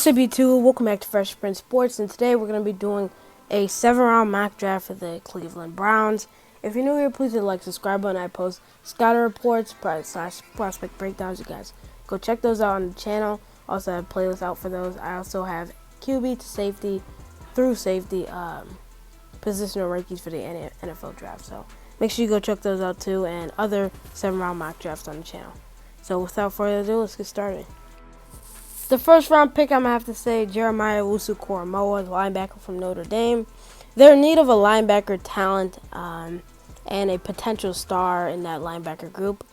CB2, welcome back to Fresh Prince Sports, and today we're going to be doing a 7-round mock draft for the Cleveland Browns. If you're new here, please hit the like, subscribe button. I post scouting reports, prospect breakdowns. You guys go check those out on the channel. Also have playlists out for those. I also have QB to safety through safety positional rankings for the NFL draft. So make sure you go check those out too, and other 7-round mock drafts on the channel. So without further ado, let's get started. The first round pick, I'm going to have to say Jeremiah Owusu-Koramoah, linebacker from Notre Dame. They're in need of a linebacker talent and a potential star in that linebacker group.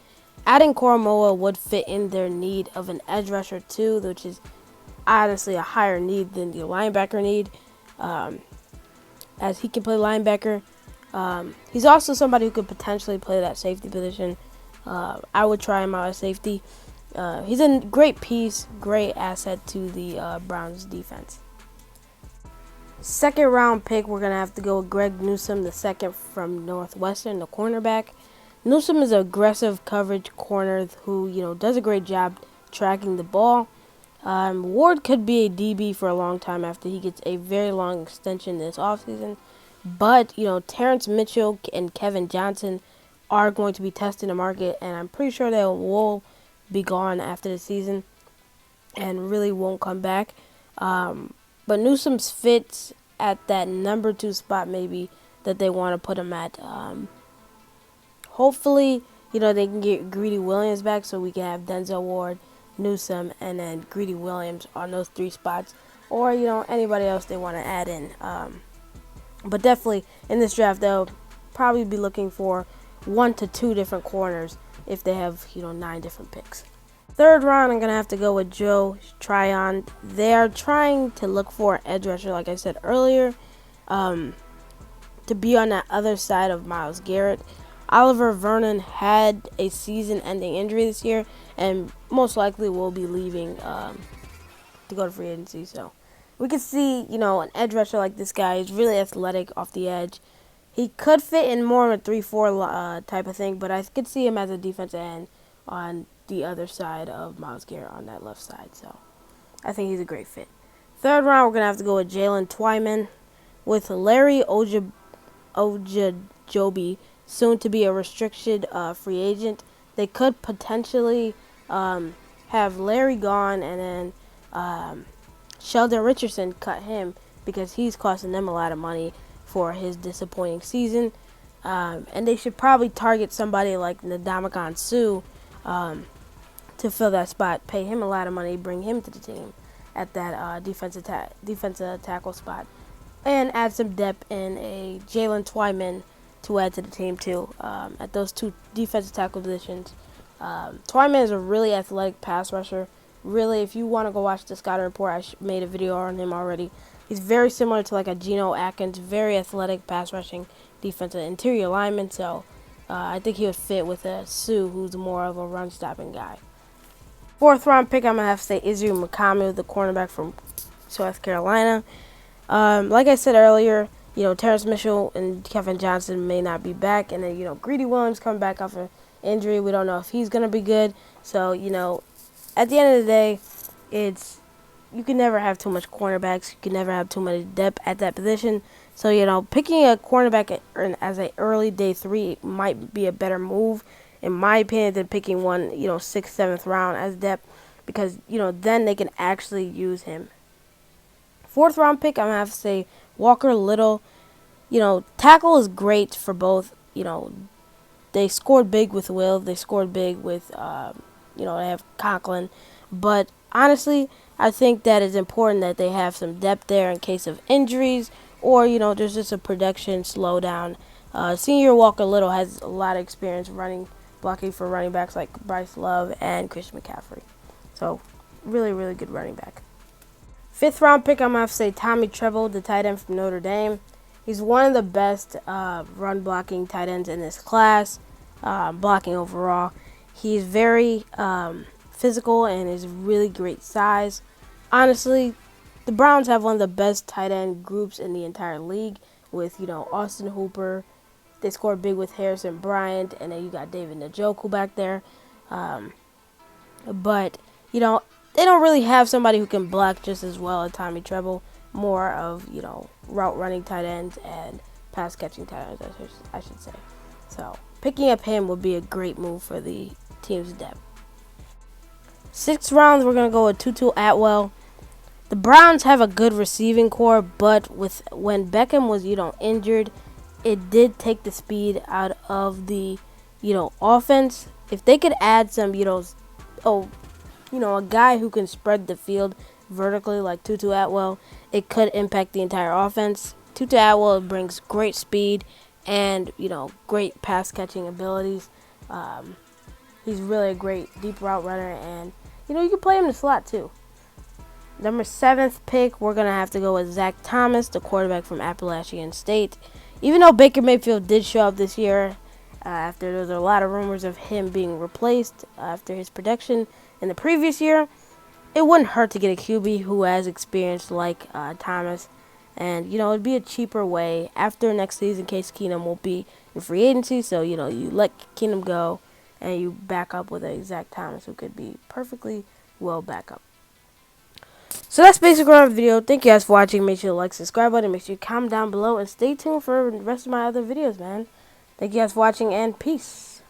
Adding Koramoah would fit in their need of an edge rusher too, which is honestly a higher need than the linebacker need, as he can play linebacker. He's also somebody who could potentially play that safety position. I would try him out as safety. He's a great piece, great asset to the Browns defense. Second round pick, we're going to have to go with Greg Newsome, the second from Northwestern, the cornerback. Newsome is an aggressive coverage corner who, does a great job tracking the ball. Ward could be a DB for a long time after he gets a very long extension this offseason. But, Terrence Mitchell and Kevin Johnson are going to be testing the market, and I'm pretty sure they will be gone after the season and really won't come back. But Newsome's fits at that number 2 spot maybe that they want to put him at. Hopefully, they can get Greedy Williams back so we can have Denzel Ward, Newsome, and then Greedy Williams on those 3 spots. Or, anybody else they want to add in. But definitely in this draft, they'll probably be looking for 1 to 2 different corners if they have, 9 different picks. Third round, I'm going to have to go with Joe Tryon. They are trying to look for an edge rusher, like I said earlier, to be on that other side of Myles Garrett. Oliver Vernon had a season-ending injury this year and most likely will be leaving to go to free agency. So we could see, an edge rusher like this guy is really athletic off the edge. He could fit in more of a 3-4 type of thing, but I could see him as a defensive end on the other side of Myles Garrett on that left side. So I think he's a great fit. Third round, we're going to have to go with Jalen Twyman with Larry Ogunjobi, soon to be a restricted free agent. They could potentially have Larry gone and then Sheldon Richardson cut him because he's costing them a lot of money for his disappointing season. And they should probably target somebody like Ndamukong Suh to fill that spot, pay him a lot of money, bring him to the team at that defensive tackle spot, and add some depth in a Jalen Twyman to add to the team too at those 2 defensive tackle positions. Twyman is a really athletic pass rusher. Really, if you want to go watch the scouting report, I made a video on him already. He's very similar to like a Geno Atkins, very athletic pass rushing defensive interior lineman. So I think he would fit with a Sue, who's more of a run stopping guy. Fourth round pick, I'm gonna have to say Israel Muhammad, the cornerback from South Carolina. Like I said earlier, Terrence Mitchell and Kevin Johnson may not be back, and then Greedy Williams coming back off an injury. We don't know if he's gonna be good. So at the end of the day, you can never have too much cornerbacks. You can never have too much depth at that position. So, picking a cornerback as an early day 3 might be a better move, in my opinion, than picking one, 6th, 7th round as depth, because, then they can actually use him. Fourth round pick, I'm going to have to say Walker Little. Tackle is great for both. They scored big with Will. They scored big with, they have Conklin. But honestly, I think that it's important that they have some depth there in case of injuries or, there's just a production slowdown. Senior Walker Little has a lot of experience blocking for running backs like Bryce Love and Christian McCaffrey. So, really, really good running back. Fifth round pick, I'm going to have to say Tommy Tremble, the tight end from Notre Dame. He's one of the best run blocking tight ends in this class, blocking overall. He's very physical and is really great size. Honestly, the Browns have one of the best tight end groups in the entire league with, Austin Hooper. They scored big with Harrison Bryant, and then you got David Njoku back there. But, they don't really have somebody who can block just as well as Tommy Treble. More of, route running tight ends and pass catching tight ends, I should say. So picking up him would be a great move for the team's depth. 6th rounds, we're gonna go with Tutu Atwell. The Browns have a good receiving core, but when Beckham was injured, it did take the speed out of the offense. If they could add some a guy who can spread the field vertically like Tutu Atwell, it could impact the entire offense. Tutu Atwell brings great speed and great pass catching abilities. He's really a great deep route runner, and you can play him in the slot too. Number 7th pick, we're gonna have to go with Zach Thomas, the quarterback from Appalachian State. Even though Baker Mayfield did show up this year, after there was a lot of rumors of him being replaced after his production in the previous year, it wouldn't hurt to get a QB who has experience like Thomas. And, it'd be a cheaper way after next season. Case Keenum won't be in free agency. So, you let Keenum go and you back up with a Zach Thomas who could be perfectly well back up. So that's basically our video. Thank you guys for watching. Make sure to like, subscribe button. Make sure you comment down below. And stay tuned for the rest of my other videos, man. Thank you guys for watching, and peace.